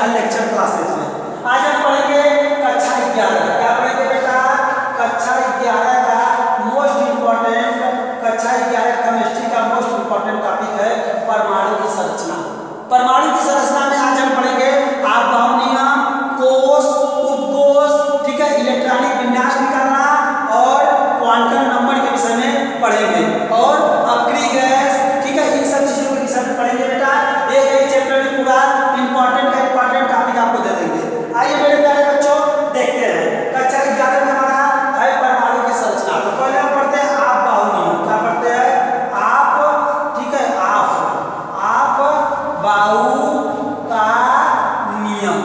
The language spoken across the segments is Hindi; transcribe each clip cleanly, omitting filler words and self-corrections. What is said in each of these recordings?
या लेक्चर क्लासेस में। आज हम पढ़ेंगे कक्षा 11। क्या पढ़ेंगे बेटा? कक्षा 11 का मोस्ट इम्पोर्टेंट, कक्षा 11 केमिस्ट्री का मोस्ट इम्पोर्टेंट टॉपिक है परमाणु की संरचना। परमाणु की संरचना में आज हम पढ़ेंगे आपदाओं नियम, कोष, उपकोष, ठीक है, इलेक्ट्रॉनिक विन्यास निकालना और क्वांटम नंबर के विषय में पढ़ेंगे और अक्रिय गैस, ठीक है, इन सब चीजों के विषय में पढ़ेंगे बेटा। एक चैप्टर में पूरा इंपॉर्टेंट टॉपिक आपको दे देंगे। आइए मेरे प्यारे बच्चों देखते हैं कक्षा 11 में हमारा है परमाणु की संरचना। तो पहले हम पढ़ते हैं आपदाओं नियम। क्या पढ़ते हैं? आप, ठीक है, आप बाहु का नियम,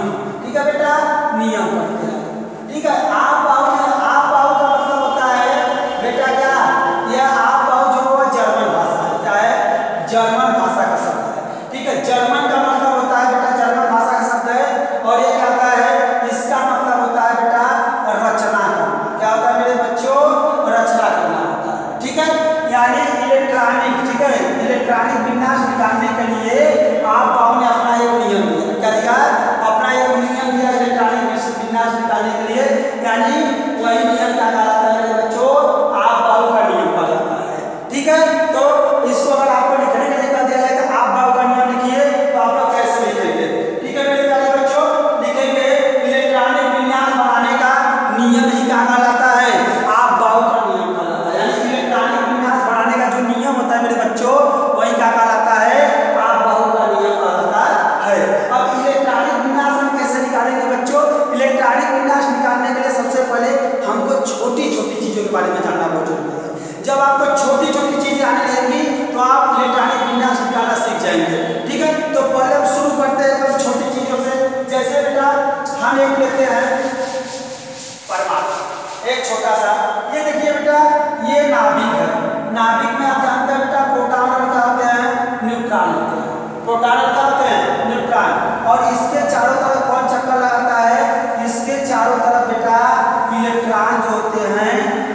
ठीक है बेटा, नियम पढ़ते हैं, ठीक है। आप बाहु का मतलब होता है बेटा क्या? यह आप बाहु जो है जर्मन भाषा है। क्या है? जर्मन भाषा का शब्द है, ठीक है। जर्मन का मतलब होता है बेटा, जर्मन भाषा का शब्द है और ये क्या होता है? इसका मतलब होता है बेटा रचना करना। क्या होता है मेरे बच्चों? रचना करना होता है, ठीक है। यानी इलेक्ट्रॉनिक, ठीक है, इलेक्ट्रॉनिक विन्यास निकालने के लिए आप बाहु ने अपना एक नियम दिया। क्या दिया? अपना एक नियम दिया इलेक्ट्रॉनिक विन्यास निकालने के लिए। यानी वही नियम क्या कहलाता है मेरे बच्चों? आप बाहु का नियम कहलाता है, ठीक है। तो इसको अगर आपको लिखने के लिए कह दिया जाए तो आप बाहु का नियम लिखिए, तो आप लोग कैसे लिखेंगे? ठीक है मेरे प्यारे बच्चों, लिखेंगे इलेक्ट्रॉनिक विन्यास बनाने का नियम ही क्या कहलाता है? आप बाहु का नियम कहलाता है। यानी इलेक्ट्रॉनिक विन्यास बनाने का जो नियम होता है मेरे बच्चों, वही क्या कहलाता है? आप बाहु का नियम कहलाता है। अब इलेक्ट्रॉनिक विन्यास हम कैसे निकालेंगे बच्चों? इलेक्ट्रॉनिक विन्यास निकालने के लिए सबसे पहले हमको छोटी छोटी चीजों के बारे में जानना बहुत जरूरी है। जब आपको छोटी छोटी चीजें आने लगेंगी तो आप इलेक्ट्रॉनिक विन्यास निकालना सीख जाएंगे, ठीक है। तो पहले हम शुरू करते हैं एकदम छोटी चीजों से। जैसे बेटा हम एक लेते हैं परमाणु, एक छोटा सा, ये देखिए बेटा, ये नाभिक है। नाभिक में आप जानते हैं बेटा प्रोटॉन और क्या होते हैं? न्यूट्रॉन होते हैं। प्रोटॉन और क्या होते हैं? न्यूट्रॉन। और इसके चारों तरफ कौन चक्कर लगाता है? इसके चारों तरफ बेटा इलेक्ट्रॉन जो होते हैं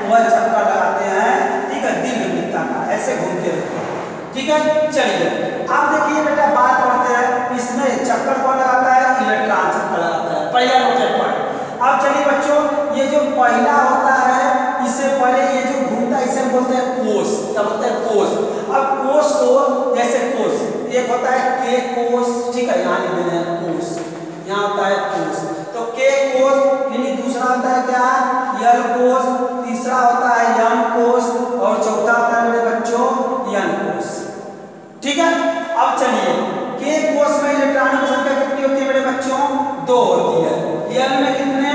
वह चक्कर लगाते हैं, ठीक है, दीर्घवृत्ता का, ऐसे घूमते रहते हैं, ठीक है। चलिए अब देखिए बेटा बात करते हैं, इसमें चक्कर कौन लगाता है? इलेक्ट्रॉन चक्कर लगाता है, पहला नोट पॉइंट। अब चलिए बच्चों, ये जो पहला होता है, इससे पहले ये जो घूमता है इसे बोलते हैं कोष। क्या बोलते हैं? कोष। अब कोष को, जैसे कोष एक होता है के कोष, ठीक है, यहाँ लिख देना है कोष, यहाँ होता है कोष। तो के कोष, यानी दूसरा होता है क्या? यल कोष, तीसरा होता है यम कोष और चौथा होता है मेरे बच्चों यन कोष, ठीक है। अब चलिए के कोष में इलेक्ट्रॉनों की संख्या कितनी होती है मेरे बच्चों? 2 होती है। यल में कितने?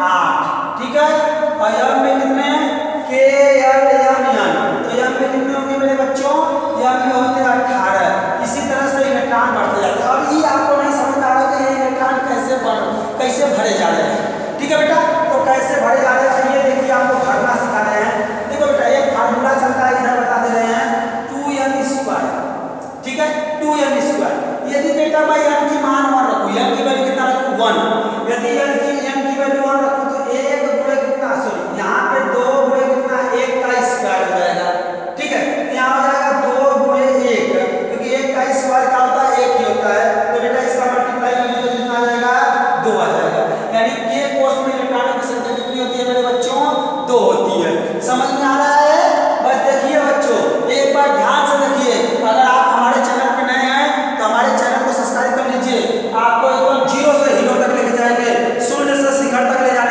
8, ठीक है। और यम में कितने? के यल यम यन। तो यम में कितने होंगे मेरे बच्चों? यम में होते हैं 18। इसी तरह से इलेक्ट्रॉन बढ़ते जाते हैं। अब ये आपको नहीं समझ आ रहा कि ये इलेक्ट्रॉन कैसे भरे जा रहे हैं, ठीक है बेटा। तो कैसे भरे जा रहे हैं ये देखिए, आपको भरना सिखा रहे हैं। देखो बेटा एक फार्मूला चलता है, इधर बता दे रहे हैं 2m², ठीक है, 2m²। यदि बेटा मैं m की मान 1 रखूं, m की वैल्यू कितना रखूं? 1। यदि m की वैल्यू 1 रखूं तो 1 गुणे कितना, सॉरी यहाँ पे 2 गुणे कितना, 1 का स्क्वायर हो जाएगा, ठीक है। यहाँ हो जाएगा 2 गुणे 1, क्योंकि 1 का स्क्वायर क्या होता है? 1 ही होता है। तो बेटा इसका मल्टीप्लाई करने पर कितना आ जाएगा? 2 आ जाएगा। यानी के कोष में इलेक्ट्रॉनों की संख्या कितनी होती है मेरे बच्चों? 2 होती है। समझ में आ रहा है? बस देखिए बच्चों, एक बार ध्यान से देखिए। अगर आप हमारे चैनल पे नए हैं तो हमारे चैनल को सब्सक्राइब कर लीजिए। आपको एकदम 0 से हीरो तक लेके जाएंगे, शून्य से शिखर तक ले जाने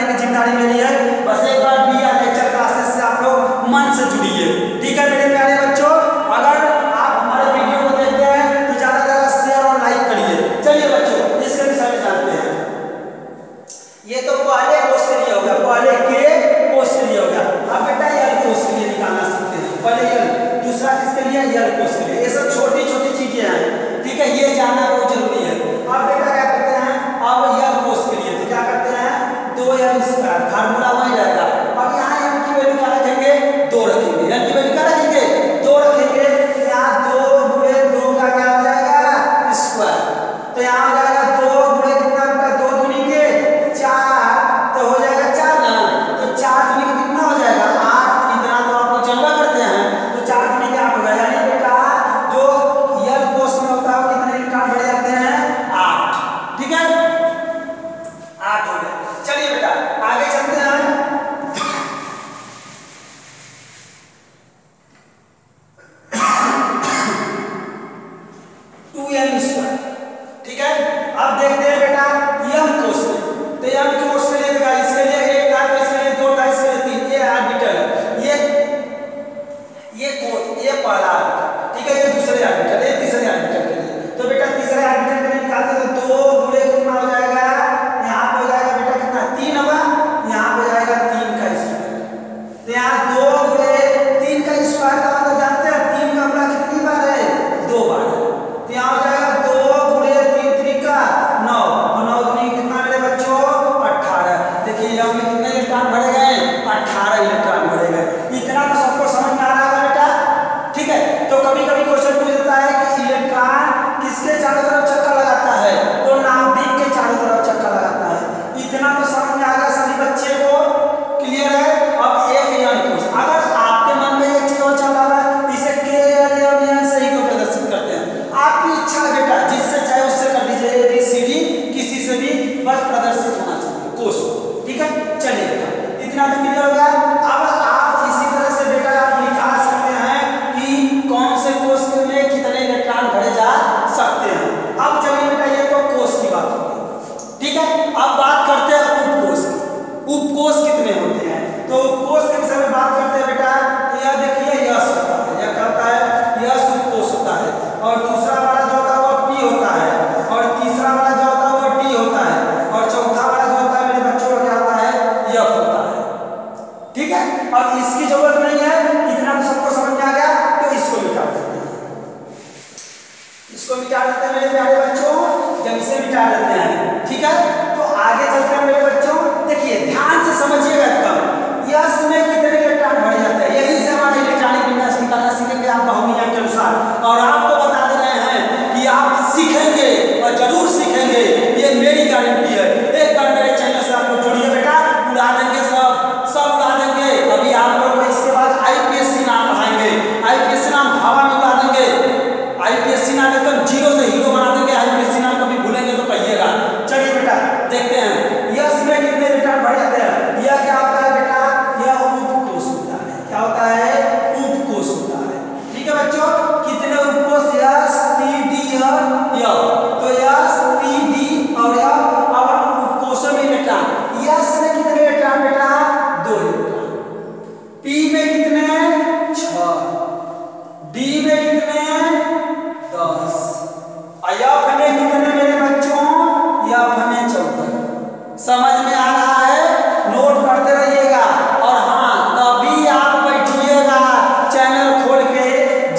इसको मिटा देते हैं मेरे प्यारे बच्चों, जब इसे मिटा देते हैं, ठीक है। तो आगे चलते हैं मेरे बच्चों, देखिए ध्यान से समझिएगा एकदम, यस में कितने इलेक्ट्रॉन भरे जाते हैं, यही से हमारा इलेक्ट्रॉनिक विन्यास निकालना सीखेंगे आप बहु नियम के अनुसार। और आपको बता दे रहे हैं कि आप सीखेंगे और जरूर सीखेंगे, ये मेरी गारंटी है। एक बार मेरे चैनल से आप लोग जुड़िए बेटा, उड़ा देंगे सब उड़ा देंगे। अभी आप लोग इसके बाद आईपीएससी नाम पढ़ाएंगे, आईपीएससी नाम हवा में उड़ा देंगे, आईपीएससी नाम एकदम जीरो से हीरो बना देंगे। आईपीएससी नाम कभी भूलेंगे तो कहिएगा। चलिए बेटा देखते हैं यस में कितने इलेक्ट्रॉन भर जाते हैं। यह क्या होता है बेटा, यह उपकोष होता है। क्या होता है, उपकोष होता है। ठीक है बच्चों, कितने उपकोष, यस पी डी यह, तो यस पी डी और यह और उपकोषों में इलेक्ट्रॉन। यस में कितने इलेक्ट्रॉन बेटा, 2 इलेक्ट्रॉन। पी में कितने, 6, डी में कितने, 10, एफ में कितने मेरे बच्चों, एफ में 14। समझ में आ रहा है, नोट करते रहिएगा। और हाँ, तभी आप बैठिएगा चैनल खोल के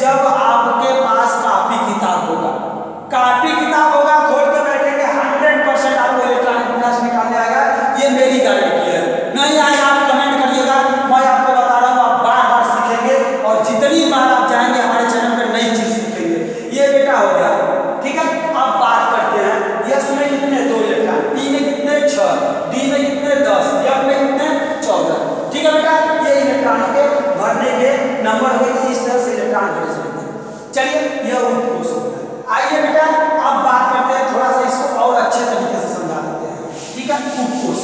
जब आपके पास कॉपी किताब होगा। कॉपी किताब होगा, खोल के बैठेंगे, 100% आपको इलेक्ट्रॉनिक विन्यास निकालने आएगा, ये मेरी गारंटी है। नहीं आएगा आप कमेंट करिएगा, मैं आपको बता रहा हूँ, आप बार-बार सीखेंगे और जितनी बार आप जाएंगे हमारे चैनल पर नई चीज सीखेंगे। ये बेटा हो गया, ठीक है। अब बात करते हैं यस में कितने, 2 इलेक्ट्रॉन, पी में कितने, 6, डी में कितने, 10, एफ में कितने, 14। ठीक है बेटा, ये इलेक्ट्रॉन के भरने के नंबर हो गए, इस तरह से इलेक्ट्रॉन भरे जाते हैं। चलिए यह उपकोष होता है। आइए बेटा अब बात करते हैं, थोड़ा सा इसको और अच्छे तरीके से समझा देते हैं। ठीक है, उपकोष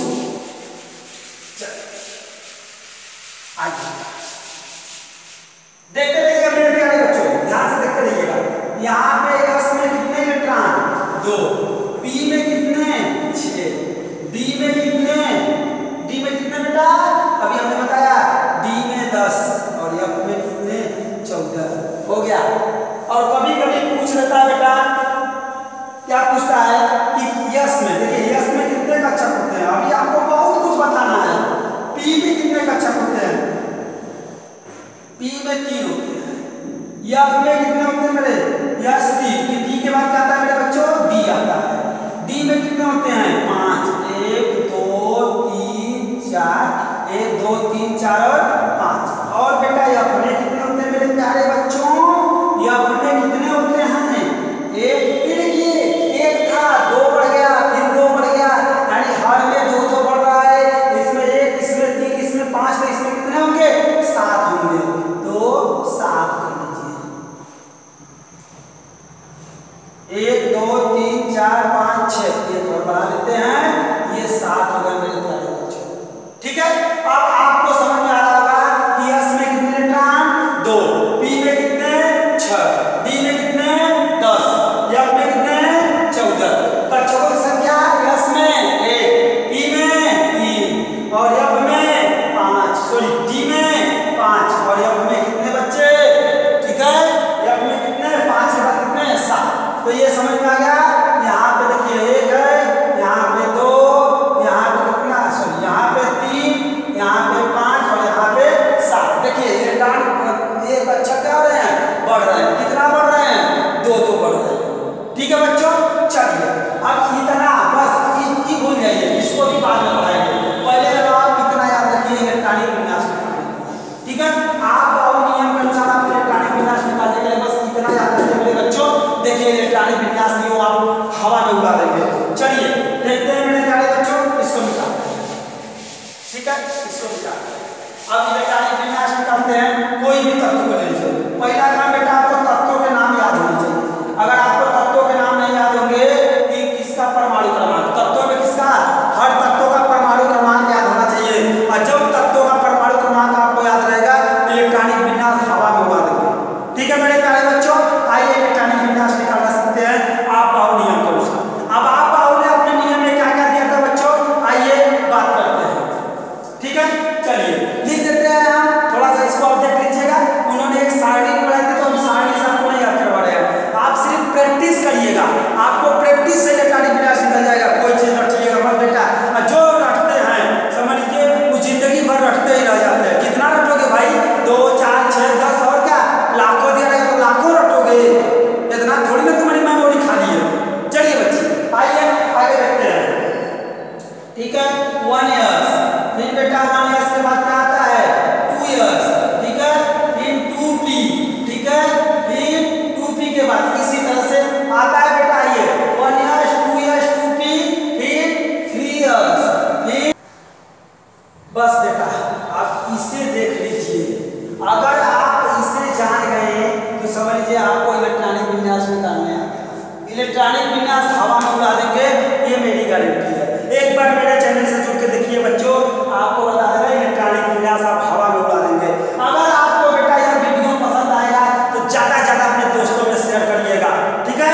आइए देखते रहिएगा मेरे प्यारे बच्चों, ध्यान से देखते रहिएगा। यहाँ पे यस में कितने इलेक्ट्रॉन, 2, पी में कितने, 6, डी में कितने, डी में कितने बेटा, अभी हमने बताया, डी में 10 और एफ में कितने, 14 हो गया। और कभी कभी पूछ लेता है बेटा, क्या पूछता है कि यस में, देखिए यस में कितने कक्षक होते हैं, अभी आपको बहुत कुछ बताना है। पी में कितने कक्षक होते हैं, पी में 3 होते हैं। एफ में कितने होते हैं मेरे, यस डी के बाद क्या आता है मेरे बच्चों, डी आता है। डी में कितने होते हैं, 5, 1 2 3 4, 1 2 3 4 और 5। और बेटा एफ में कितने होते हैं मेरे प्यारे बच्चों, एफ में कितने होते हैं, 1। फिर देखिए 1 था, 2 बढ़ गया, फिर 2 बढ़ गया, यानी हर में 2 बढ़ रहा है। इसमें 1, इसमें 3, इसमें 5, तो इसमें कितने होंगे, 7 होंगे। तो 7 कर लीजिए, 1 2 3 4 5 6, ये और बढ़ा लेते हैं, ये 7 हो गए मेरे प्यारे बच्चों। ठीक है, अब आपको समझ में आ रहा होगा कि यस में कितने इलेक्ट्रॉन, 2, पी में कितने, 6, डी में कितने, 10, एफ में कितने, 14। कक्षकों की संख्या यस में 1, पी में 3 और एफ में 5, सॉरी डी में 5 और एफ में कितने बच्चे, ठीक है, एफ में कितने, 5 के बाद कितने, 7। तो ये समझ में आ गया। यहाँ पे देखिए 1 है, यहाँ पे 2, यहाँ पे कितना, सॉरी यहाँ पे 3, यहाँ पे 5 और यहाँ पे 7। देखिए ये कक्षक क्या हो रहे हैं, बढ़ रहे हैं। कितना बढ़ रहे हैं, 2 बढ़ रहे हैं। ठीक है बच्चों, चलिए अब इतना बस इतनी भूल जाइए, इसको भी बाद में पढ़ाएंगे। पहले आप इतना याद रखिए इलेक्ट्रॉनिक विन्यास। ठीक है, आप और नियम के अनुसार आप इलेक्ट्रॉनिक विन्यास निकालने के लिए बस इतना याद रखिए मेरे बच्चों। देखिए इलेक्ट्रॉनिक विन्यास भी वो आप हवा में उड़ा देंगे। चलिए देखते हैं मेरे प्यारे बच्चों, इसको निकालते हैं। ठीक है, इसको निकालते हैं। अब इलेक्ट्रॉनिक विन्यास निकालते हैं, कोई भी तत्व को ले लीजिए। पहला काम बेटा आपको तत्वों के नाम याद होने चाहिए। अगर आपको तत्वों के नाम नहीं याद होंगे कि किसका परमाणु क्रमांक, तत्वों में किसका, हर तत्वों का परमाणु क्रमांक याद होना चाहिए। और जब तत्वों का परमाणु क्रमांक आपको याद रहेगा, इलेक्ट्रॉनिक विन्यास हवा में उड़ा देंगे। ठीक है मेरे प्यारे बच्चों, आइए इलेक्ट्रॉनिक विन्यास निकालना सीखते हैं आप बाहु नियम के अनुसार। अब आप बाहु ने अपने नियम में क्या क्या दिया था बच्चों, आइए बात करते हैं। ठीक है, चलिए लिख देते हैं हम, थोड़ा सा इसको आप देख लीजिएगा। उन्होंने एक सारणी बनाई थी, तो हम सारणी से आपको नहीं याद करवा रहे हैं, आप सिर्फ प्रैक्टिस करिएगा। आपको प्रैक्टिस से इलेक्ट्रॉनिक विन्यास निकल जाएगा। कोई चीज रटिएगा मत बेटा, जो रटते हैं समझ लीजिए वो जिंदगी भर रटते ही रह जाते हैं। कितना रटोगे भाई, 2 4 6 10 और क्या लाखों दिया रहेगा तो लाखों रटोगे, इतना थोड़ी ना तुम्हारी इलेक्ट्रॉनिक विन्यास हवा में उड़ा देंगे, ये मेरी गारंटी है। एक बार मेरे चैनल से जुड़ के देखिए बच्चों, आपको बता देगा इलेक्ट्रॉनिक विन्यास आप हवा में उड़ा देंगे। अगर आपको बेटा यह वीडियो पसंद आएगा तो ज्यादा ज्यादा अपने दोस्तों में शेयर करिएगा, ठीक है,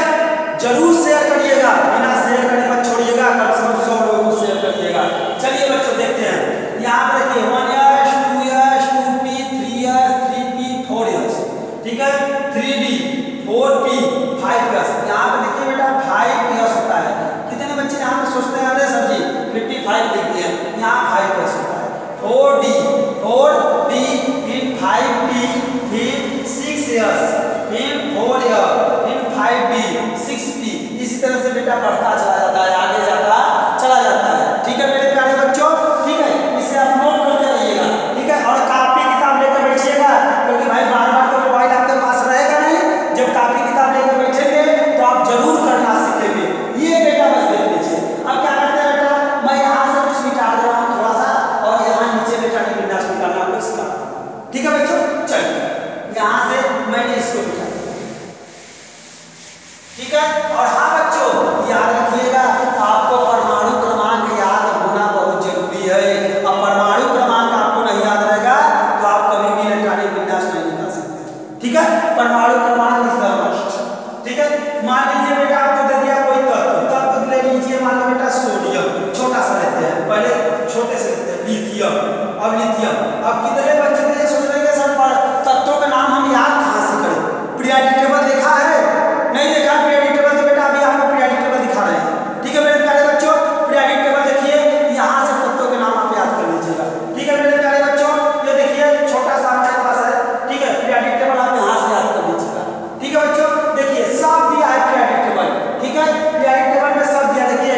जरूर शेयर करिएगा, बिना शेयर करे मत छोड़िएगा, कम से कम 100 लोगों को शेयर करिएगा। चलिए बच्चों देखते हैं, यहाँ पर देखिए 1 years 2 years 2P 3 years 3P 4 years, ठीक है, 3D 4P 5 years। यहाँ पे देखिए बेटा 5 years होता है। कितने बच्चे यहाँ पे सोचते हैं अरे सर जी 55 लिख दिए, यहाँ 5 years होता है। 4D 4D फिर 5P फिर 6 years फिर 4 year फिर 5D 6P, इसी तरह से बेटा बढ़ता चला जाता है, आगे जाता चला जाता है। ठीक है मेरे प्यारे बच्चों, ठीक है, इसे आप नोट करते रहिएगा, ठीक है, और कापी किताब लेकर बैठिएगा, क्योंकि भाई बार बार तो मोबाइल आपके पास रहेगा नहीं। जब कापी किताब लेकर बैठेंगे तो आप जरूर करना सीखेंगे। ये बेटा बस देख लीजिए। अब क्या करते हैं बेटा, मैं यहाँ से कुछ निकाल रहा हूँ थोड़ा सा, और यहाँ नीचे बेटा विन्यास निकालना आपको इसका, ठीक है बच्चों। चलिए यहाँ से मैंने इसको निकाला, ठीक है। और हाँ बच्चों याद रखिएगा, आपको परमाणु क्रमांक याद होना बहुत जरूरी है। अब परमाणु क्रमांक आपको नहीं याद रहेगा तो आप कभी भी इलेक्ट्रॉनिक विन्यास नहीं निकाल सकते, ठीक है। परमाणु क्रमांक इस तरह, ठीक है। मान लीजिए बेटा आपको दे दिया कोई तत्व ले लीजिए, मान लो बेटा सोडियम, छोटा सा लेते हैं, पहले छोटे से लेते हैं, लिथियम। अब लिथियम, अब कितने बच्चे तो ये सोच रहे हैं सर तत्वों के नाम हम याद कहाँ से करें, पीरियोडिक टेबल देखा है? नहीं देखा पीरियोडिक टेबल, तो बेटा अभी आपको पीरियोडिक टेबल दिखा रहे हैं, ठीक है मेरे प्यारे बच्चों। पीरियोडिक टेबल देखिए, यहाँ से तत्वों के नाम आप याद कर लीजिएगा, ठीक है मेरे प्यारे बच्चों। ये देखिए छोटा सा हमारे पास है, ठीक है, पीरियोडिक टेबल आप यहाँ से याद कर लीजिएगा, ठीक है बच्चों। देखिए सब दिया है पीरियोडिक टेबल, ठीक है, पीरियोडिक टेबल में सब दिया, देखिए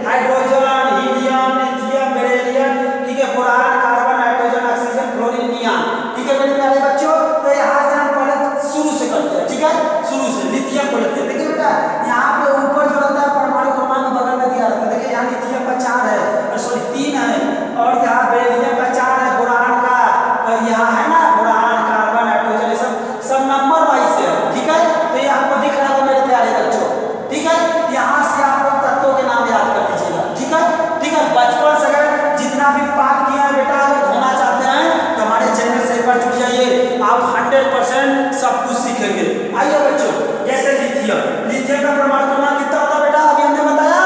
हाइड्रोजन, हीलियम, लिथियम, बेरिलियम, ठीक है, boron, carbon, nitrogen, oxygen, fluorine, neon, ठीक है मेरे प्यारे बच्चों। तो यहाँ से हम पहले शुरू से करते हैं, ठीक है, शुरू से लिथियम को लेते हैं। देखिए बेटा यहाँ पे ऊपर जो रहता है परमाणु क्रमांक बगल में दिया रहता है, देखिए यहाँ लिथियम का 4 है, सॉरी 3 है, और यहाँ बेरिलियम का 4 है, बोरान का यहाँ है ना, बोरान, कार्बन, नाइट्रोजन, ये सब नंबर वाइज है, ठीक है। तो ये आपको दिख रहा है मेरे प्यारे बच्चों, ठीक है। यहाँ से आप लोग तत्वों के नाम याद कर लीजिएगा, ठीक है, ठीक है। बचपन से अगर जितना भी पाठ किया है बेटा, अगर होना चाहते हैं तो हमारे चैनल से एक बार जुड़ जाइए, आप 100% सब कुछ सीखेंगे। आइए बच्चों, जैसे लिथियम, लिथियम का परमाणु क्रमांक कितना होता है बेटा, अभी हमने बताया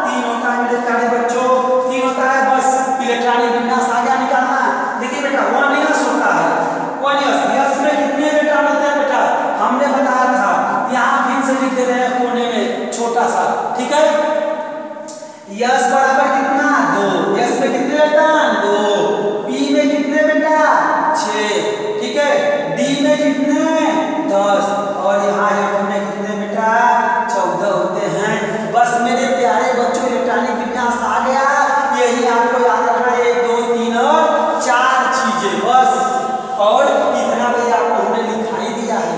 3 होता है मेरे प्यारे बच्चों, 3 होता है। बस इलेक्ट्रॉनिक विन्यास आ गया निकालना है। देखिए बेटा 1 years होता है, 1 years, यस में कितने इलेक्ट्रॉन होते हैं बेटा, हमने बताया था, यहाँ फिर से लिख दे रहे हैं कोने में छोटा सा, ठीक है। यस बराबर कितना 2, यस में कितने इलेक्ट्रॉन 2, पी में कितने बेटा 6, ठीक है, डी में कितने 10, और यहाँ एफ में कितने बेटा 14 होते हैं। बस मेरे प्यारे बच्चों इलेक्ट्रॉनिक विन्यास आ गया। यही आपको याद रखना है, 1 2 3 और 4 चीजें बस, और इतना भी आपको हमने लिखा ही दिया है,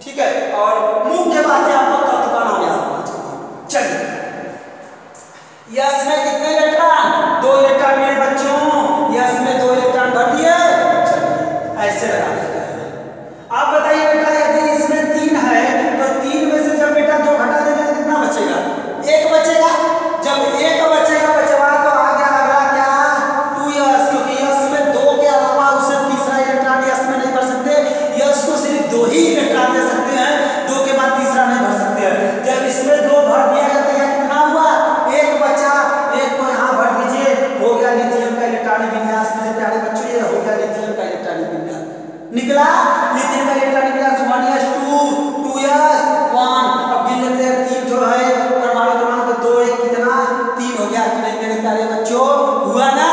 ठीक है। और मुख्य बात है आपको तत्व का नाम याद रखना चाहिए। चलिए यस में कितने इलेक्ट्रॉन 2 इलेक्ट्रॉन मेरे बच्चों, यस में 2 इलेक्ट्रॉन भर दिए। चलिए ऐसे लगा देते हैं। आप बताइए बेटा यदि इसमें 3 है तो 3 में से जब बेटा 2 घटा देंगे तो कितना बचेगा, 1 बचेगा। जब 1 बचेगा बचवा तो आ गया अगला क्या 2 यस, क्योंकि यस में 2 के अलावा उसे तीसरा इलेक्ट्रॉन यस में नहीं भर सकते, यस को सिर्फ 2 ही इलेक्ट्रॉन दे सकते हैं, 2 के बाद तीसरा नहीं भर सकते हैं। जब इसमें 2 भर दिया गया तो कितना हुआ, 1 बचा, 1 को यहाँ भर दीजिए, हो गया लिथियम का इलेक्ट्रॉनिक विन्यास। मेरे प्यारे बच्चों ये हो गया लिथियम का इलेक्ट्रॉनिक विन्यास, निकला लिथियम का इलेक्ट्रॉनिक विन्यास 1 years 2 2 years 1। अब गिन लेते हैं 3 जो है परमाणु क्रमांक 2 1 कितना 3 हो गया कि नहीं मेरे प्यारे बच्चों, हुआ ना।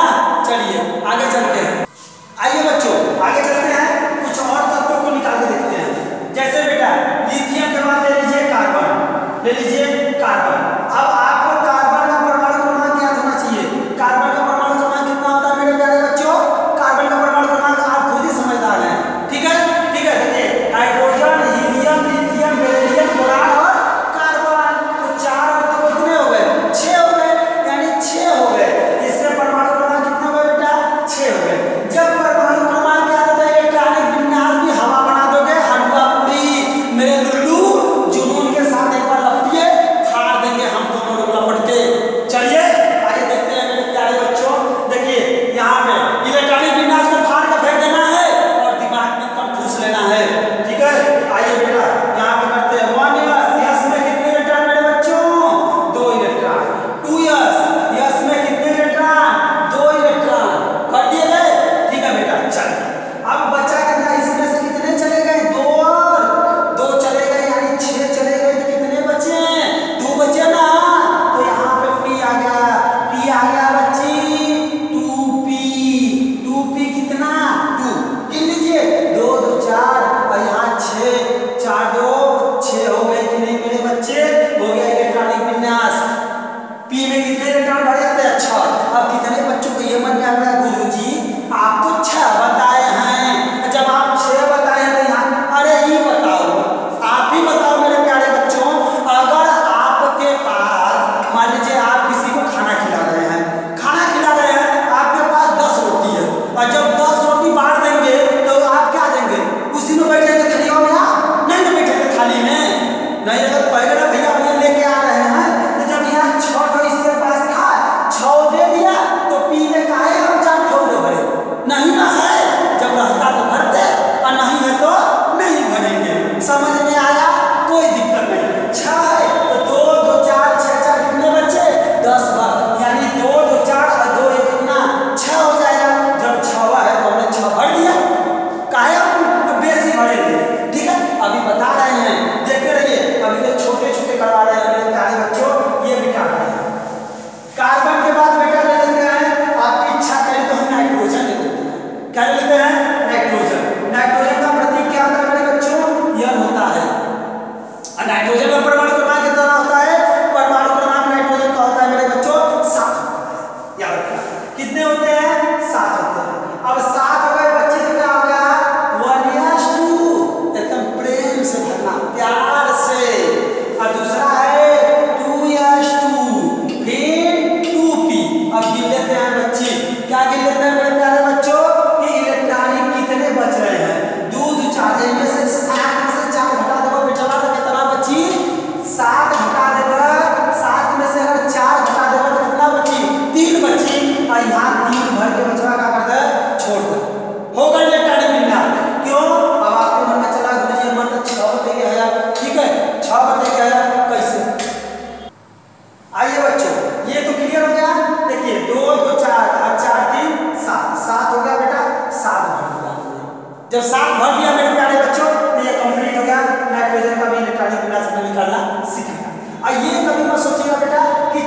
चलिए आगे चलते हैं, आइए बच्चों आगे चलते हैं, कुछ और तत्वों को निकाल के देखते हैं। जैसे बेटा लिथियम के बाद ले लीजिए कार्बन, ले लीजिए कार्बन। अब आपको कार्बन का परमाणु क्रमांक याद होना चाहिए। कार्बन का परमाणु क्रमांक कितना होता है मेरे प्यारे बच्चों, कार्बन का परमाणु क्रमांक आप खुद ही समझदार हैं, ठीक है, ठीक है। देखिए hydrogen, helium, lithium, beryllium, boron और कार्बन, तो 4 और 2 कितने हो गए 6 हो गए, यानी 6 हो गए। इसमें परमाणु क्रमांक कितना हो गया बेटा 6 हो गए। जब परमाणु क्रमांक याद होता है इलेक्ट्रॉनिक विन्यास भी हवा बना दोगे, हलवा पूरी मेरे लुल्लू, जुनून के साथ एक बार लपटिए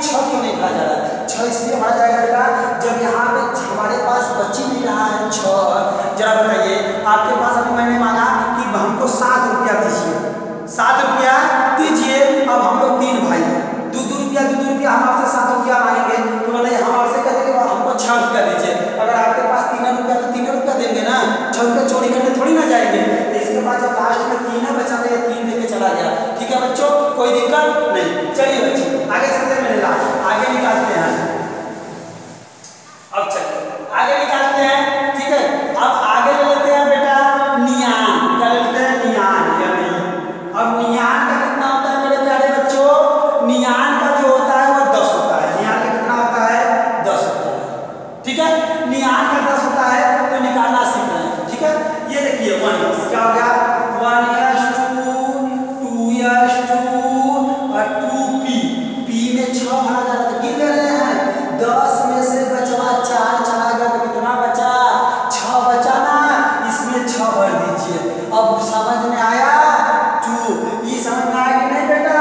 6 क्यों नहीं भरा जा रहा है? 6 इसलिए भरा जाएगा बेटा, जब यहाँ पे हमारे पास बची नहीं रहा है 6। जरा बताइए, आपके पास अभी मैंने मांगा कि हमको 7 रुपया दीजिए, 7 रुपया दीजिए। अब हम लोग 3 भाई हैं, 2-2 रुपया हम आपसे 7 रुपया मांगेंगे, तो बताइए हम आपसे कहेंगे हमको 6 रुपया दीजिए। अगर आपके पास 3 रुपया तो 3 रुपया देंगे ना, 6 रुपया चोरी करने थोड़ी ना जाएंगे। तो इसके बाद जब लास्ट में 3 बचा तो ये 3 देके चला गया। ठीक है बच्चों, कोई दिक्कत नहीं। चलिए बच्चों आगे चलते हैं, मेरे लाल आगे निकालते हैं। अब चलिए आगे निकालते हैं। ठीक है, अब आगे ले लेते हैं बेटा नियान, क्या लेते हैं नियान। अब नियान का कितना होता है मेरे प्यारे बच्चों? नियान का जो होता है वो 10 होता है। नियान का कितना होता है? 10 होता है। ठीक है, नियान का 10 होता है, तो निकालना सीख रहे हैं। ठीक है, ये देखिए 1 क्या हो गया? 1s2 2s2 और 2p, p में 6 भरा जा रहा है, गिन ले रहे हैं। 10 में से बचवा 4 चला गया तो कितना बचा? 6 बचा ना, इसमें 6 भर दीजिए। अब समझ में आया? 2 ये समझ में आया कि नहीं बेटा?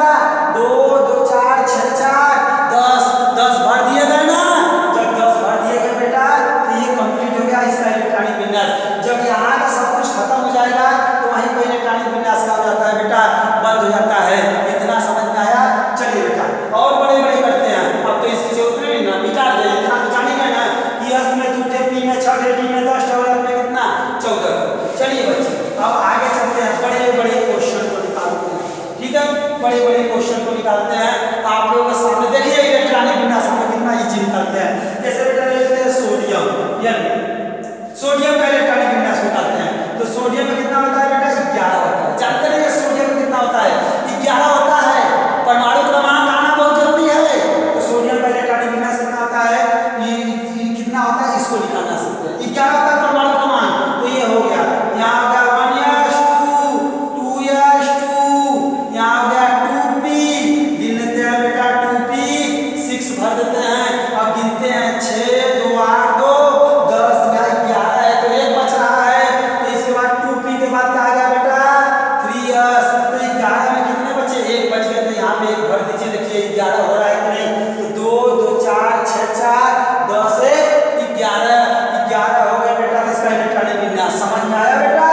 2 2 4 6 4 10 10 भर दिए गए ना। जब 10 भर दिए गए बेटा तो ये कंप्लीट हो गया इसका इलेक्ट्रॉनिक विन्यास। जब यहाँ का सब कुछ खत्म हो जाएगा तो वहीं पर इलेक्ट्रॉनिक विन्यास का हो जाता है बेटा, बंद हो जाता है। इतना समझ में आया? चलिए बेटा और बड़े बड़े करते हैं। अब तो इसकी जरूरत नहीं ना, मिटा दे, इतना तो जानेंगे ना कि s में 2 थे, p में 6 थे, d में 10 थे, और में कितना 14। चलिए बच्चे अब आगे चलते हैं, बड़े बड़े क्वेश्चन को निकालते हैं। ठीक है, बड़े बड़े क्वेश्चन को निकालते हैं। आप लोगों के सामने देखिए इलेक्ट्रॉनिक विन्यास हम कितना इजी निकालते हैं। जैसे बेटा लेते हैं सोडियम, सोडियम का इलेक्ट्रॉनिक विन्यास निकालते हैं। तो सोडियम में कितना होता है बेटा? 11 होता है। जानते नहीं सोडियम में कितना होता है? 11 होता है। परमाणु क्रमांक आना बहुत जरूरी है। तो सोडियम का इलेक्ट्रॉनिक विन्यास कितना होता है? ये कितना होता है इसको निकालना सीखते हैं। 11 होता है परमाणु क्रमांक। तो ये हो गया, यहाँ हो गया 1s2 2s2, यहाँ हो गया 2p, गिन लेते हैं बेटा 2p, 6 भर देते हैं। अब गिनते हैं 6 2 8 2 10 11 है तो 1 बच रहा है। तो इसके बाद 2p के बाद क्या आ गया बेटा? 3s। तो 11 में कितने बचे? 1 बच गए, तो यहाँ पे 1 भर दीजिए। देखिए 11 हो रहा है कि नहीं? तो 2 2 4 6 4 10 11 हो गए बेटा। इसका इलेक्ट्रॉनिक विन्यास समझ में आया बेटा?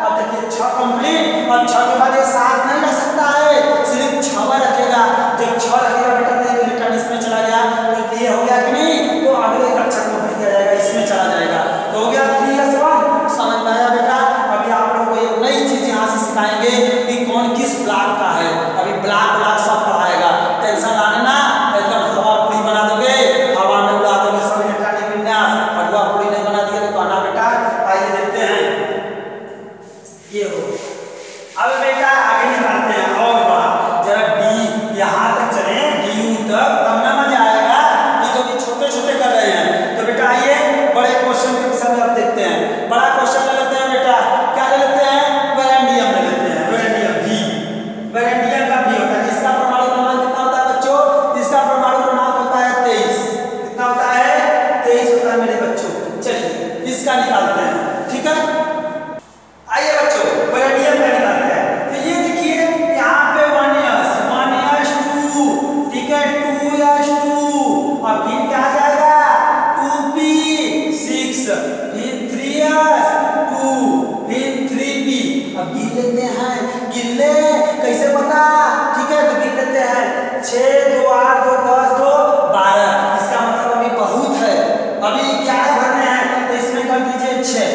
अब देखिए 6 कंप्लीट। अब 6 के बाद ये 7 नहीं रख सकता है, सिर्फ 6 रखेगा। जब 6 रखेगा बेटा तो इलेक्ट्रॉनिक इसमें चला गया, तो ये हो गया कि नहीं? तो अगले कक्षा में भर दिया जाएगा, इसमें चला जाएगा। तो हो गया 3s1। समझ में आया बेटा? अभी आप लोगों को एक नई चीज यहाँ से सिखाएंगे कि कौन किस ब्लॉक का है। अभी ब्लॉक सब पढ़ाएगा, टेंशन लाना ना, एकदम हवा पूरी बना दोगे, हवा में उड़ा दोगे सब इलेक्ट्रॉनिक विन्यास। हवा पूरी नहीं बना दिए तो कहना बेटा। आइए देखते हैं, ये हो। अब बेटा आगे निकालते हैं और बड़ा, जरा डी यहाँ तक चले, डी तक, तब ना मजा आएगा। ये तो भी छोटे छोटे कर रहे हैं। तो बेटा आइए बड़े क्वेश्चन के सब अब देखते हैं। बड़ा क्वेश्चन ले लेते हैं बेटा, क्या ले लेते हैं? वेरेंडियम ले लेते हैं। वेरेंडियम भी, वेरेंडियम का भी होता है। इसका परमाणु क्रमांक कितना होता है बच्चों? इसका परमाणु क्रमांक होता है 23। कितना होता है? 23 होता है मेरे बच्चों। चलिए इसका निकालते हैं। ठीक है, आइए बच्चों वेरेंडियम का निकालते हैं। तो ये देखिए यहाँ पे 1s2, ठीक है, 2s2, और फिर क्या आ जाएगा? 2p 6, फिर 3s2, फिर 3p। अब गिन लेते हैं, गिन ले कैसे पता? ठीक है, तो गिन लेते हैं 6 2 8 2 10 2 12। इसका मतलब अभी बहुत है, अभी 11 भरने हैं, तो इसमें कर दीजिए 6।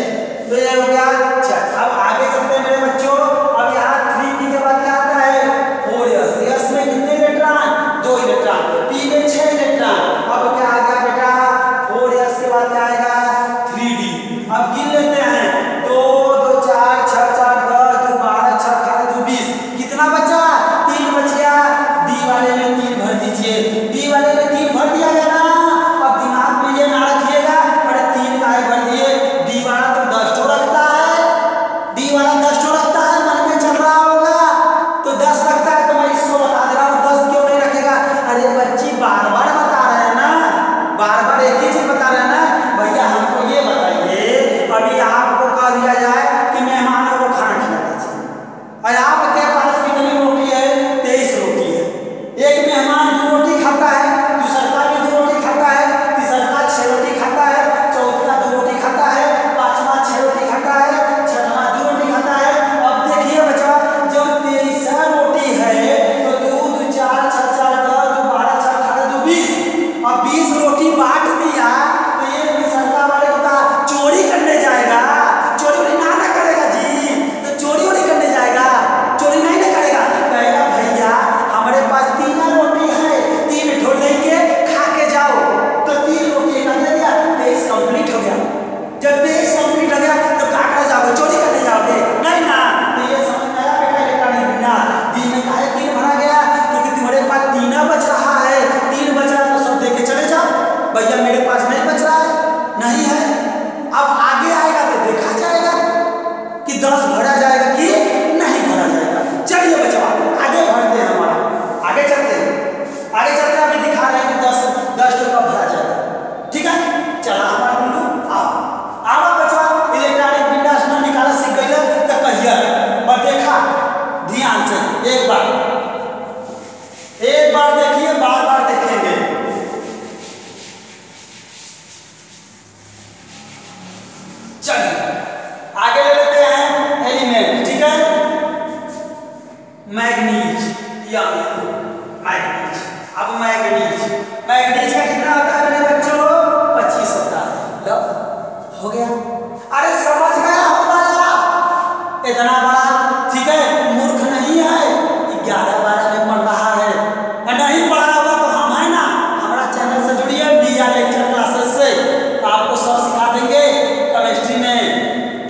तो ये हो गया 6। अब आगे चलते हैं मेरे बच्चों। अब यहाँ 3p के बाद क्या आता है? 4s। s में कितने इलेक्ट्रॉन? 2 इलेक्ट्रॉन। p में 6 इलेक्ट्रॉन। अब क्या आ गया बेटा? 4s के बाद क्या आएगा? 3d। अब गिन लेते हैं 2 2 4 6 4 10 2 12 6 18 2 20। कितना बचा? 3 बच गया। d वाले में 3 भर मैग्नीज का कितना होता है मेरे बच्चों? 25 होता है। लो हो गया। अरे समझ गया होगा यार इतना बड़ा, ठीक है, मूर्ख नहीं है, 11-12 में पढ़ रहा है। नहीं पढ़ रहा होगा तो हम है ना, हमारा चैनल से जुड़िए बिया लेक्चर क्लासेस से, आपको सब सिखा देंगे, केमिस्ट्री में,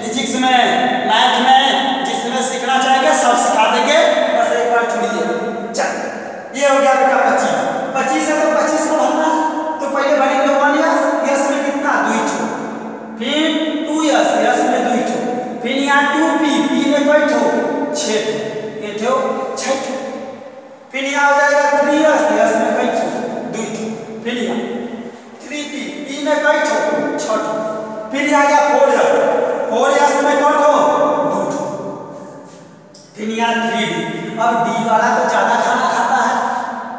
फिजिक्स में, मैथ में, जिसमें सीखना चाहेंगे सब सिखा देंगे, बस एक बार जुड़िए। चल ये हो गया बेटा 25 है तो 25 को भरना, तो पहले भरेंगे 1 यस में कितना 2 ठो, फिर 2 यस में 2 ठो, फिर यहाँ 2p में कोई ठो 6 ठो, ये ठो 6 ठो, फिर यहाँ हो जाएगा 3 यस में कोई ठो 2 ठो, फिर यहाँ 3p में कोई ठो 6 ठो, फिर यहाँ गया 4 यस में कोई ठो 2 ठो, फिर यहाँ 3d। अब d वाला तो ज्यादा खाना खाता है,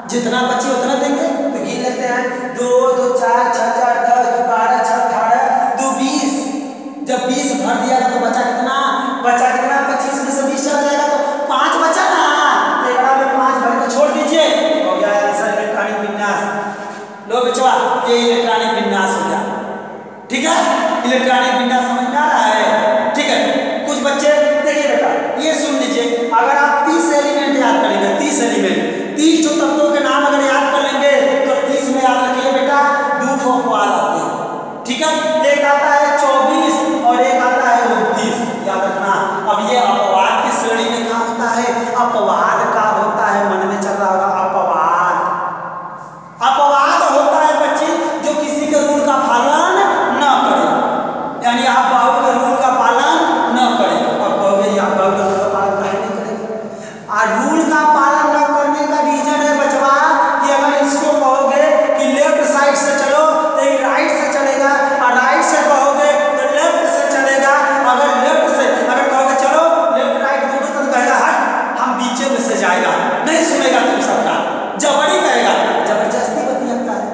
जितना बच्चे उतना देंगे, तो गिन लेते हैं 2 2 4 6 4 10 12 6 18 2 20। जब 20 भर दिया तो बचा कितना? 25 में से 20 चला जाएगा तो 5 बचा ना, एकड़ा में 5 भर के छोड़ दीजिए, हो गया आंसर इलेक्ट्रॉनिक विन्यास। लो बच्चों ये इलेक्ट्रॉनिक विन्यास हो गया, ठीक है। इलेक्ट्रॉनिक विन्यास समझ में आ रहा है? ठीक है। कुछ बच्चे देखिए बेटा ये सुन लीजिए, अगर आप 30 एलिमेंट याद करेंगे, 30 एलिमेंट 30 जो तत्वों के नाम अगर याद कर लेंगे तो 30 में याद रखिए बेटा 2 ठो अपवाद आते हैं, ठीक है। एक आता है 24 और एक आता है 29, याद रखना। अब ये अपवाद की श्रेणी में क्या होता है? अपवाद का होता है, मन में चल रहा होगा अपवाद। अपवाद होता है बच्चे जो किसी के रूल का पालन न करे, यानी आप बाहु के रूल का पालन न करें। अब कहोगे आप बाहु के रूल का पालन काहे नहीं करेंगे? रूल का पालन न करने का रीजन है बचवा कि अगर इसको कहोगे कि लेफ्ट साइड से चलो तो ये राइट से चलेगा, और राइट से कहोगे तो लेफ्ट से चलेगा। अगर लेफ्ट से अगर कहोगे चलो लेफ्ट राइट दोनों तरफ कहेगा हट, हम बीचे में से जाएगा, नहीं सुनेगा तुम सबका, जबरी कहेगा, जबरदस्ती बतियाता है,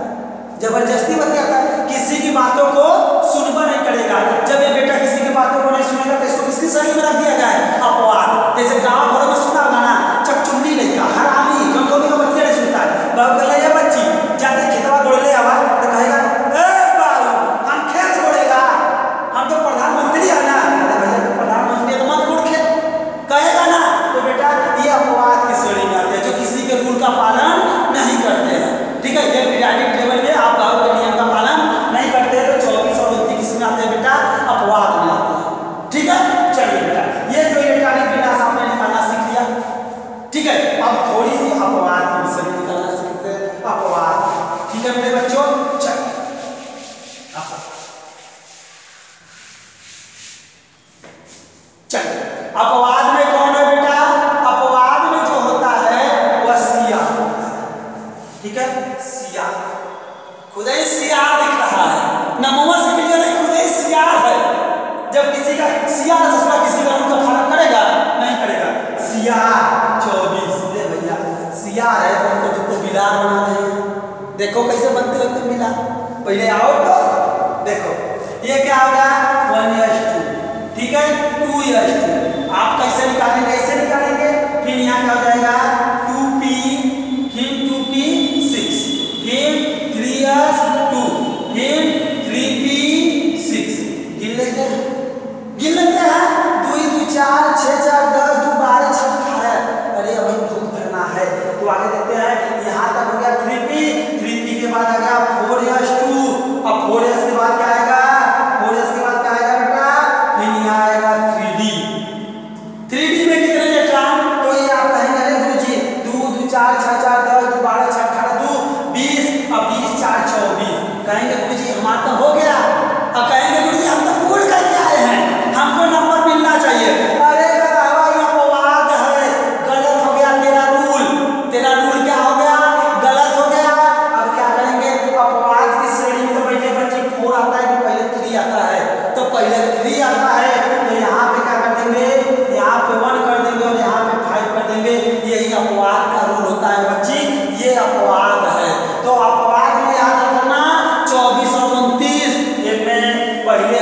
जबरदस्ती बतियाता है, किसी की बातों को सुनवा नहीं करेगा। जब ये बेटा किसी की बातों को नहीं सुनेगा तो इसको किसकी श्रेणी में रख दिया जाए? अपवाद। जैसे गाँव घरों में सुना होगा ना, चकचुन्नी लड़का हरामी गंगोनी का बच्चा नहीं सुनता है, बाबू कह ये बच्ची जाते खेतवा गोड़ ले आवा तो कहेगा ए बाबू हम खेत गोड़ेगा, हम तो प्रधानमंत्री है ना, अरे भैया प्रधानमंत्री है तो मत गोड़ खेत, कहेगा ना। तो बेटा ये अपवाद की श्रेणी में आते हैं जो किसी के रूल का पालन नहीं करते हैं, ठीक है। ये पीरियडिक टेबल में आप बाबू के नियम का पालन नहीं करते तो 24 और 29 किसमें आते हैं बेटा? अपवाद में आते हैं, ठीक है। चलिए बेटा ये जो इलेक्ट्रॉनिक विन्यास आपने निकालना सीख लिया, ठीक है। अब थोड़ी सी अपवाद की विषय निकालना सीखते हैं, अपवाद, ठीक है मेरे बच्चों। चल चल अपवाद में कौन है बेटा? अपवाद में जो होता है वह सिया, ठीक है। सिया खुद ही सिया दिख रहा है, नमवा से क्लियर है, खुद ही सिया है। जब किसी का सिया ससुरा किसी का रूल का पालन करेगा नहीं करेगा? सिया 24 दे भैया, सिया है तो उनको तुमको बिलार बना दें। देखो कैसे बनते हो तुम बिलार, पहले आओ तो देखो ये क्या होगा 1s2, ठीक है, 2s2। आप कैसे निकालेंगे? ऐसे निकालेंगे, फिर यहाँ क्या हो जाएगा 2p, फिर 2p6, फिर 3s2, फिर 3p6। गिन लेते हैं 2 2 4 6 4 10 2 12 6 18। अरे अभी खूब भरना है तो आगे देखते हैं। यहाँ तक हो गया 3p के बाद आ गया 4s2। अब 4s के बाद क्या आएगा? 4s के बाद क्या आएगा बेटा? फिर यहाँ आएगा 3d में कितने इलेक्ट्रॉन? तो ये आप कहेंगे अरे गुरुजी 2 2 4 6 4 10 2 12 6 18 2 20, अब 20 4 24। कहेंगे गुरुजी हमारा तो हो गया। अब कहेंगे गुरुजी हम तो भूल करके आए हैं, हमको नंबर मिलना चाहिए। अरे अपवाद है, गलत हो गया तेरा रूल, तेरा रूल क्या हो गया? गलत हो गया। अब क्या करेंगे? अपवाद की श्रेणी में तो पहले बच्चे 4 आता है कि पहले 3 आता है? तो पहले 3 आता है तो यहाँ पे क्या कर देंगे? यहाँ पे 1 कर देंगे और यहाँ पे 5 कर देंगे। यही अपवाद का रूल होता है बच्ची, ये अपवाद है। तो अपवाद में याद रखना 24 और 29 में पहले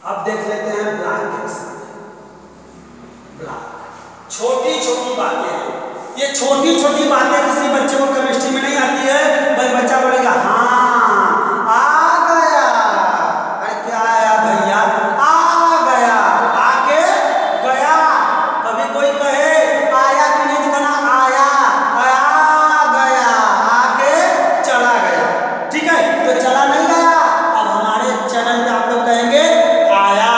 अब देख लेते हैं ब्लॉक के विषय में। ब्लॉक छोटी छोटी बातें हैं, ये छोटी छोटी बातें किसी बच्चे को केमिस्ट्री में नहीं आती है, बस बच्चा बोलेगा हाँ आ गया। अरे क्या आया भैया? आ गया, आके गया। कभी कोई कहे आया कि नहीं, दिखाना आया, आ गया, आके चला गया। ठीक है, तो चला नहीं गया। अब हमारे चैनल पे आप लोग कहेंगे आया।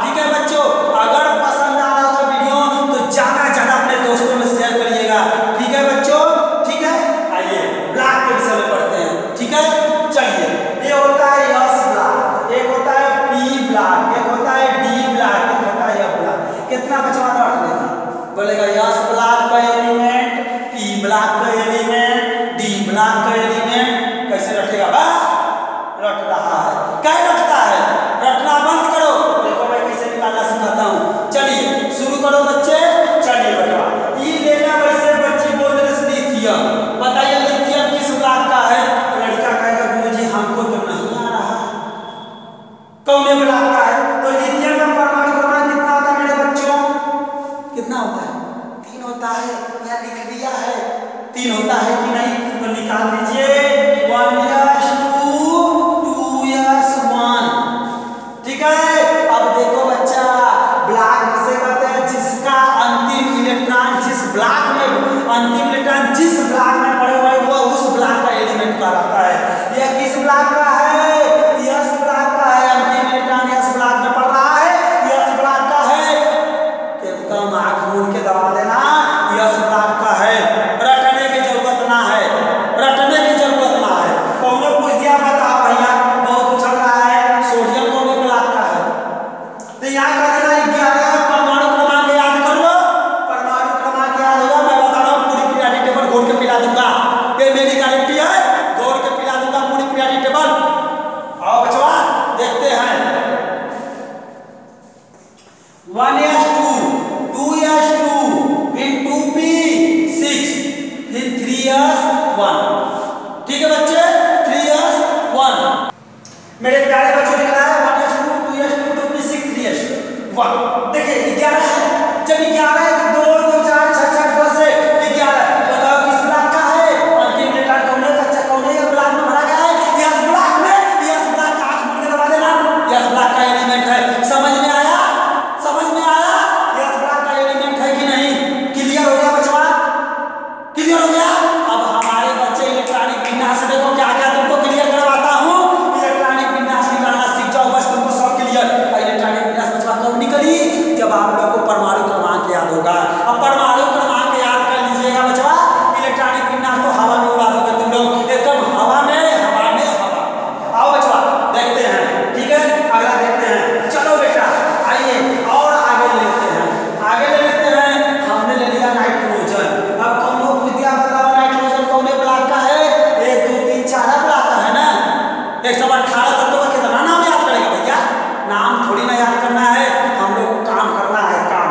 ठीक है बच्चों, अगर पसंद आ रहा होगा वीडियो तो ज्यादा ज्यादा अपने दोस्तों में शेयर करिएगा। ठीक है बच्चों, ठीक है। आइए ब्लॉक के विषय में पढ़ते हैं। ठीक है, चलिए। ये होता है यस ब्लॉक, एक होता है पी ब्लॉक, एक होता है डी ब्लॉक, एक होता है एफ ब्लॉक। कितना बचवा रख लेगा? बोलेगा यस ब्लॉक का एलिमेंट, पी ब्लॉक का एलिमेंट, डी ब्लॉक का एलिमेंट। कैसे रखेगा? बा रट रहा है। क्या रटता है? रटना बंद करो। देखो मैं कैसे निकालना सिखाता हूँ। चलिए शुरू करो बच्चे। चलिए बेटा, ई लेना वैसे बच्ची बोल रहे थे लिथियम। बताइए लिथियम किस ब्लॉक का है? लड़का कहेगा गुरुजी हमको तो नहीं आ रहा है, कौन ब्लॉक का है? तो लिथियम का परमाणु क्रमांक कितना होता है मेरे बच्चों? कितना होता है? 3 होता है। या लिख दिया है 3 होता है कि नहीं? तो निकाल दीजिए 1s2 2s1। ठीक है, अब देखो बच्चा, ब्लॉक किसे कहते हैं? जिसका अंतिम इलेक्ट्रॉन जिस ब्लॉक में अंतिम इलेक्ट्रॉन जिस ब्लॉक में पड़े हुए वो उस ब्लॉक का एलिमेंट कहलाता है। यह किस ब्लॉक का है? यस ब्लॉक का है। अंतिम इलेक्ट्रॉन यस ब्लॉक में पड़ रहा है, यस ब्लॉक का है। एकदम आंख मूंद के दबा देना, यस ब्लॉक का है। रटने की जरूरत ना है, रटने की जरूरत ना है। कौन पूछ दिया बता भैया, बहुत उछल रहा है, सोडियम कौन ब्लॉक का है? तो यहाँ कर देना 11 परमाणु क्रमांक याद कर लो। परमाणु क्रमांक याद होगा, मैं बता रहा हूँ पूरी पीरियोडिक टेबल घोड़ के पिला दूंगा। ये मेरी गारंटी है, घोड़ के पिला दूंगा पूरी पीरियोडिक टेबल। आओ बचवा देखते हैं। 1s2 2s2 फिर 2p6 फिर 3s1। ठीक है बच्चे, 3s1। मेरे प्यारे बच्चों दिख रहा है 1s2 2s2 2p6 3s1। देखिए 11 है। जब 11 है तो 2 2 4 6 6 10 है 11। बताओ किस ब्लॉक का है? अंतिम इलेक्ट्रॉन कौन है? कच्चा कौन है? ब्लॉक में भरा गया है, यस ब्लॉक में। यस ब्लॉक का आंख मूंद के दबा देना, यस ब्लॉक का एलिमेंट है। समझ में आया? समझ में आया? यस ब्लॉक का एलिमेंट है कि नहीं? क्लियर हो गया बचवा? क्लियर हो गया? अब हमारे बच्चे इलेक्ट्रॉनिक विन्यास देखो क्या क्या तुमको क्लियर करवाता हूँ। इलेक्ट्रॉनिक विन्यास निकालना सीख जाओ, बस तुमको सब क्लियर। इलेक्ट्रॉनिक विन्यास बचवा कब निकली? जब आप लोगों को परमाणु क्रमांक याद होगा। अब परमाणु क्रमांक याद कर लीजिएगा बचवा, इलेक्ट्रॉनिक विन्यास को हवा में उड़ा दोगे तुम लोग, एकदम हवा में हवा में हवा। आओ बचवा देखते हैं। ठीक है, अगला देखते हैं। चलो बेटा आइए और आगे ले लेते हैं, आगे ले लेते हैं। हमने ले लिया नाइट्रोजन। अब कौन पूछ दिया बताओ नाइट्रोजन कौन ब्लॉक का है? 1 2 3 4 ब्लॉक का है ना। 118 तत्वों का कितना नाम याद करेगा भैया? नाम थोड़ी ना याद करना है, हम लोग को काम करना है, काम।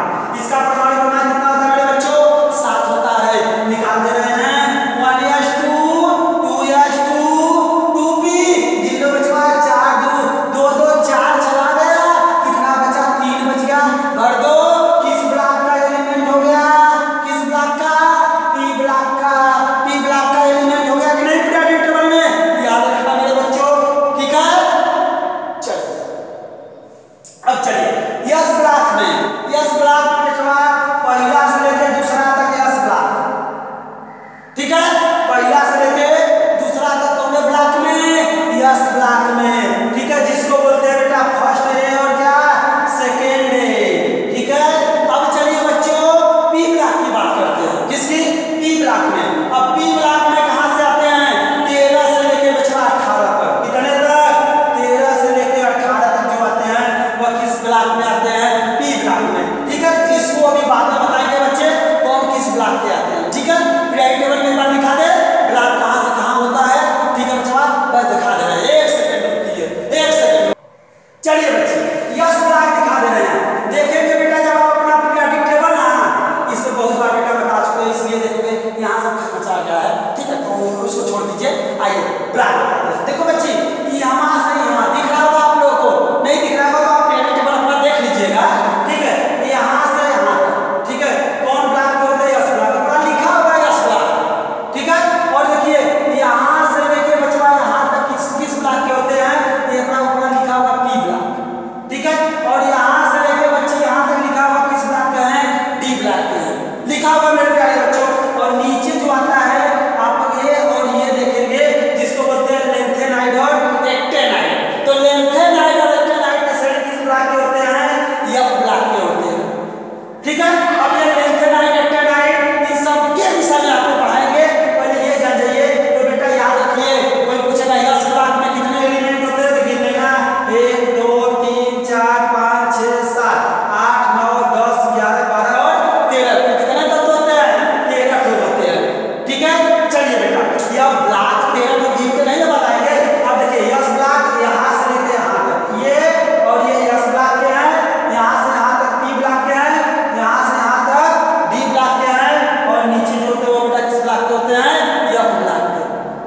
4 5 6 7 8 9 10 11 12 और 13 कितने तत्व होते हैं? 13 ठो होते हैं। ठीक है, चलिए बेटा यह ब्लॉक 13 को जीत के नहीं बताएंगे। अब देखिए यस ब्लॉक यहाँ से लेके यहाँ तक ये, और ये यस ब्लॉक के हैं, यहाँ से यहाँ तक पी ब्लॉक के हैं, यहाँ से यहाँ तक डी ब्लॉक के हैं, और नीचे जो होते हैं वो बेटा किस ब्लॉक के होते हैं? एफ ब्लॉक के।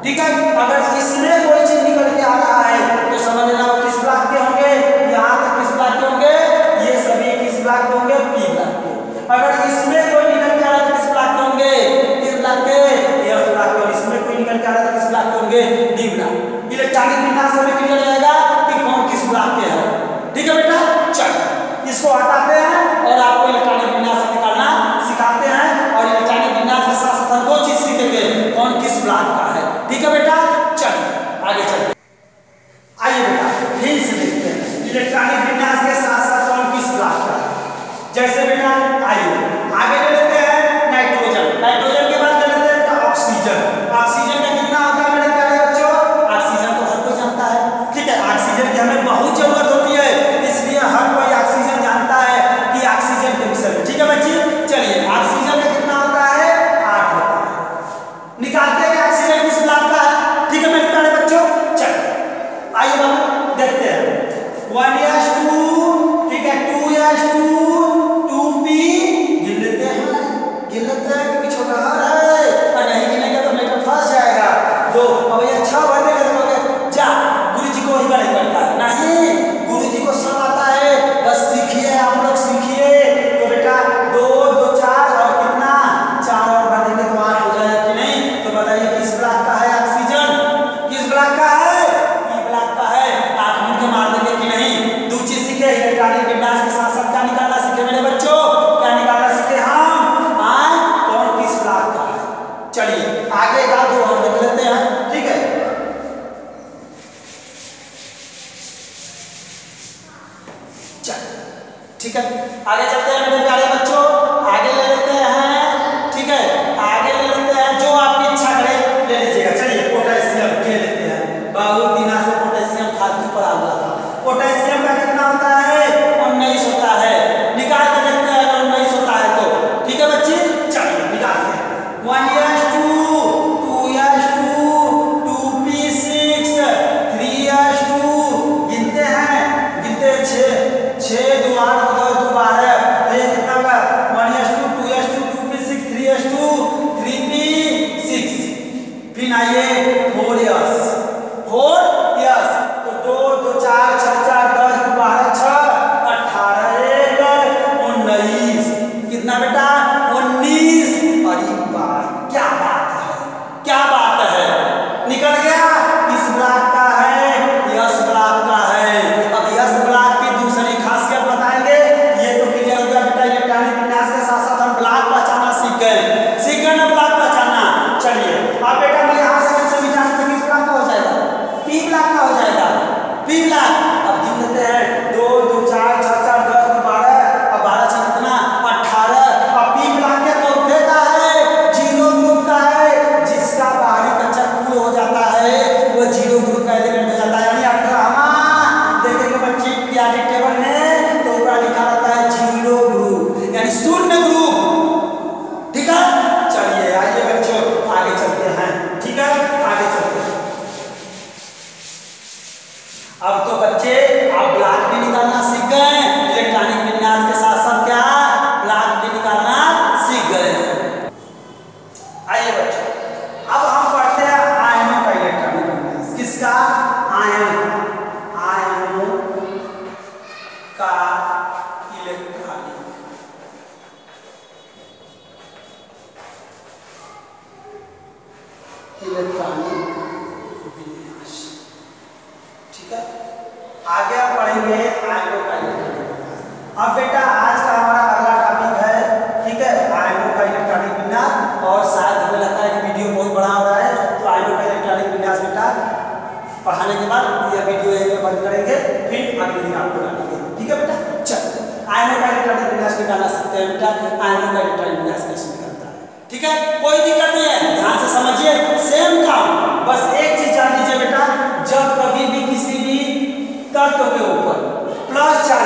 ठीक है, अगर इसमें कोई चीज निकल के आ रहा है तो समझ लेना वो किस ब्लॉक के होंगे? यहाँ तक किस ब्लॉक के होंगे? ये सभी किस ब्लॉक के होंगे? पी ब्लॉक के। अगर इसमें कोई निकल के आ रहा है तो किस ब्लॉक के होंगे? किस ब्लॉक के? एफ ब्लॉक के। और इसमें कोई निकल के आ रहा है तो किस ब्लॉक के होंगे? D block. इलेक्ट्रॉनिक विन्यास में क्लियर हो जाएगा कि कौन किस ब्लॉक के है। ठीक है बेटा, चल इसको हटाते हैं और आपको इलेक्ट्रॉनिक विन्यास निकालना सिखाते हैं, और इलेक्ट्रॉनिक विन्यास के साथ साथ दो चीज सीखेंगे, कौन किस ब्लॉक का है। ठीक है बेटा, चलिए आगे चलते। आइए बेटा फिर से देखते हैं इलेक्ट्रॉनिक विन्यास के साथ साथ कौन किस ब्लॉक का है। जैसे बेटा आइए आगे ले लेते हैं नाइट्रोजन, नाइट्रोजन के बाद ले लेते हैं ऑक्सीजन। ऑक्सीजन का कितना होता है मेरे प्यारे बच्चों? ऑक्सीजन तो हर कोई जानता है। ठीक है, ऑक्सीजन की हमें बहुत जरूरत होती है, इसलिए हर कोई ऑक्सीजन जानता है कि ऑक्सीजन के विषय में। ठीक है बच्ची, चलिए ऑक्सीजन का कितना होता है? 8 होता है। निकालते हैं ऑक्सीजन किस ब्लॉक का है। ठीक है मेरे प्यारे बच्चों, चल आइए बाबू देखते हैं 1s2, ठीक है 2s2 2p गिन लेते हैं, गिन लेते हैं क्योंकि छोटा है, और नहीं गिनेंगे तो बेटा फंस जाएगा। दो अब ये 6 भरने का देखोगे जा, गुरु जी को ही नहीं करता है, नहीं गुरु जी को सब आता है, बस सीखिए आप लोग सीखिए। तो बेटा 2 2 4 और कितना 4 और भर देंगे तो 8 हो जाएगा कि नहीं? तो बताइए किस ब्लॉक का है ऑक्सीजन? किस ब्लॉक का है? ई ब्लॉक का है। 8 मिनट के मार देंगे कि नहीं? दो चीज सीखे इलेक्ट्रॉनिक विन्यास के साथ साथ क्या निकालना सीखे मेरे बच्चों? क्या निकालना सीखे हम? आए कौन किस ब्लॉक का है। चलिए आगे का दो और देख लेते हैं। ठीक है, चल ठीक है आगे चलते हैं मेरे प्यारे बच्चों, आगे ले लेते हैं। ठीक है, आगे ले लेते हैं जो आपकी इच्छा करे ले लीजिएगा। चलिए पोटेशियम ले लेते हैं, बहुत दिनों से पोटेशियम फालतू पड़ा हुआ था। पोटेशियम का कितना होता है? 19 होता है। निकाल के देखते हैं अगर 19 होता है तो। ठीक है बच्ची, चलिए निकालते हैं 1s2 2s2 2p6 3s2 गिनते हैं, गिनते 6 2 8 2 2 12 तो ये कितना होगा? 1s2 2s2 2p6 3s2 3p6। फिर आइए 4s 4s तो 2 2 4 6 4 10 12 6 18 19 कितना बेटा? 19। अरे वाह क्या बात है, क्या बात है, निकल गया। किस ब्लॉक का है? यस ब्लॉक का है। अब यस ब्लॉक की दूसरी खासियत बताएंगे। ये तो क्लियर हो गया बेटा, इलेक्ट्रॉनिक विन्यास के साथ साथ हम ब्लॉक पहचानना सीख गए ना ब्लॉक पहचानना। चलिए अब बेटा मैं यहाँ से विचार से किस ब्लॉक का हो जाएगा? पी ब्लॉक का हो जाएगा, पी ब्लॉक। अब गिन लेते हैं 2 2 4 6 4 10 12 अब 12 6 कितना? 18। अब पी ब्लॉक के चौथे का है, जीरो ग्रुप का है, जिसका बाहरी कक्षा पूर्ण हो जाता है वो जीरो ग्रुप का एलिमेंट हो जाता है, यानी 18। देखेंगे बच्चे पीरियोडिक टेबल में तो ऊपर लिखा रहता है जीरो ग्रुप, यानी शून्य ग्रुप। ठीक है, चलिए आइए बच्चों आगे चलते हैं। ठीक है, आगे चलते हैं। अब तो बच्चे आप ब्लॉक भी निकालना सीख गए, इलेक्ट्रॉनिक विन्यास के साथ साथ क्या ब्लॉक भी निकालना सीख गए। आइए बच्चों अब हम पढ़ते हैं आयनों का इलेक्ट्रॉनिक विन्यास। किसका? आयन का, आयनों का इलेक्ट्रॉनिक विन्यास। ठीक है, आगे आप पढ़ेंगे आयनों का इलेक्ट्रॉनिक विन्यास। अब बेटा आज का हमारा अगला टॉपिक है, ठीक है, आयनों का इलेक्ट्रॉनिक विन्यास। और शायद हमें लगता है कि वीडियो बहुत बड़ा हो रहा है, तो आयनों का इलेक्ट्रॉनिक विन्यास बेटा पढ़ाने के बाद यह वीडियो यहीं पे बंद करेंगे, फिर अगले दिन आपको डालेंगे। ठीक है बेटा, चल आयनों का इलेक्ट्रॉनिक विन्यास निकालना सीखते हैं बेटा। आयनों का इलेक्ट्रॉनिक विन्यास कैसे निकलता है? ठीक है, कोई दिक्कत नहीं है, ध्यान से समझिए, सेम काम। बस एक चीज जान लीजिए बेटा, जब कभी भी किसी भी तत्व के ऊपर प्लस चार्ज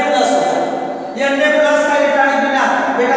प्लस होगा। ये Na प्लस का इलेक्ट्रॉनिक बिना बेटा